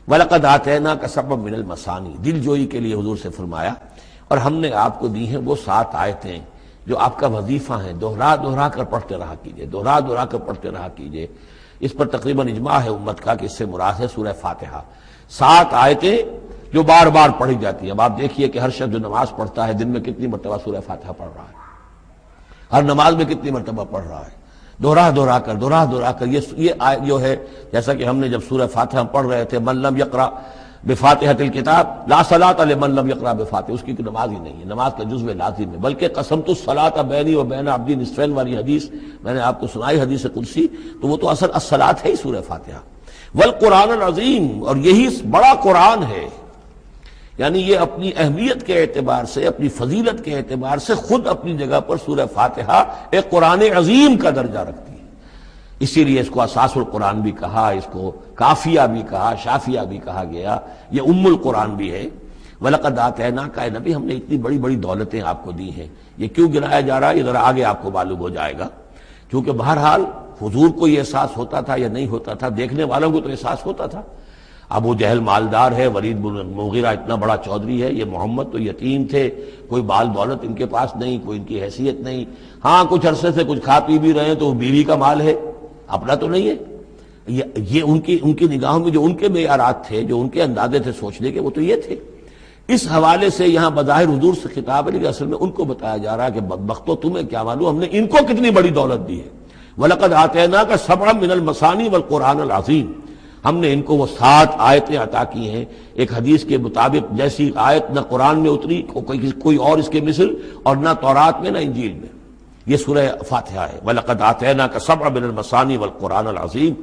وَلَقَدْ آتَيْنَاكَ سَبْعًا مِّنَ الْمَثَانِي، دل جوئی کے لیے حضور سے فرمایا، اور ہم نے آپ کو دی ہیں وہ 7 آیتیں جو آپ کا وظیفہ ہیں، دوہرا دوہرا کر پڑھتے رہا کیجئے، دوہرا دوہرا کر پڑھتے رہا کیجئے۔ اس پر تقریباً اجماع ہے امت کا کہ اس سے مراد ہے سورہ فاتحہ۔ 7 آیتیں جو بار بار پڑھی جاتی ہیں۔ اب آپ دیکھیے کہ ہر شخص جو نماز پڑھتا ہے دن میں کتنی مرتبہ سورہ فاتحہ پڑھ رہا ہے، ہر نماز میں کتنی مرتبہ پڑھ رہا ہے، دوہرا دوہرا کر یہ جو ہے، جیسا کہ ہم نے جب سورہ فاتحہ پڑھ رہے تھے، من لم یقرأ بفاتحۃ الکتاب لا صلاۃ لمن لم یقرأ بفاتحہ، اس کی نماز ہی نہیں ہے، نماز کا جزو لازم ہے۔ بلکہ قسمت الصلاۃ بینی و بین عبدی نصفین والی حدیث میں نے آپ کو سنائی، حدیث قدسی، تو وہ تو اصل الصلاۃ ہے ہی سورہ فاتحہ۔ والقرآن العظیم، اور یہی بڑا قرآن ہے، یعنی یہ اپنی اہمیت کے اعتبار سے، اپنی فضیلت کے اعتبار سے خود اپنی جگہ پر سورہ فاتحہ ایک قرآن عظیم کا درجہ رکھتی ہے۔ اسی لیے اس کو اساس القرآن بھی کہا، اس کو کافیہ بھی کہا، شافیہ بھی کہا گیا، یہ ام القرآن بھی ہے۔ وَلَقَدْ آتَيْنَاكَ، اے نبی ہم نے اتنی بڑی بڑی دولتیں آپ کو دی ہیں۔ یہ کیوں گرایا جا رہا ہے یہ ذرا آگے آپ کو معلوم ہو جائے گا، کیونکہ بہرحال حضور کو یہ احساس ہوتا تھا یا نہیں ہوتا تھا، دیکھنے والوں کو تو احساس ہوتا تھا۔ ابو جہل مالدار ہے، ولید بن مغیرہ اتنا بڑا چودھری ہے، یہ محمد تو یتیم تھے، کوئی بال دولت ان کے پاس نہیں، کوئی ان کی حیثیت نہیں، ہاں کچھ عرصے سے کچھ کھا پی بھی رہے ہیں تو وہ بیوی کا مال ہے، اپنا تو نہیں ہے۔ یہ ان کی نگاہوں میں جو ان کے معیارات تھے، جو ان کے اندازے تھے سوچنے کے، وہ تو یہ تھے۔ اس حوالے سے یہاں بظاہر حضور سے خطاب ہے، لیکن اصل میں ان کو بتایا جا رہا ہے کہ بدبختو تمہیں کیا معلوم ہم نے ان کو کتنی بڑی دولت دی ہے۔ وَلَقَدْ آتَيْنَاكَ سَبْعًا مِّنَ الْمَثَانِي وَالْقُرْآنِ الْعَظِيمِ، ہم نے ان کو وہ 7 آیتیں عطا کی ہیں۔ ایک حدیث کے مطابق جیسی آیت نہ قرآن میں اتری کوئی اور اس کے مثل، اور نہ تورات میں نہ انجیل میں، یہ سورہ فاتحہ ہے۔ وَلَقَدْ آتَيْنَاكَ سَبْعًا مِّنَ الْمَثَانِي وَالْقُرْآنِ الْعَظِيمِ۔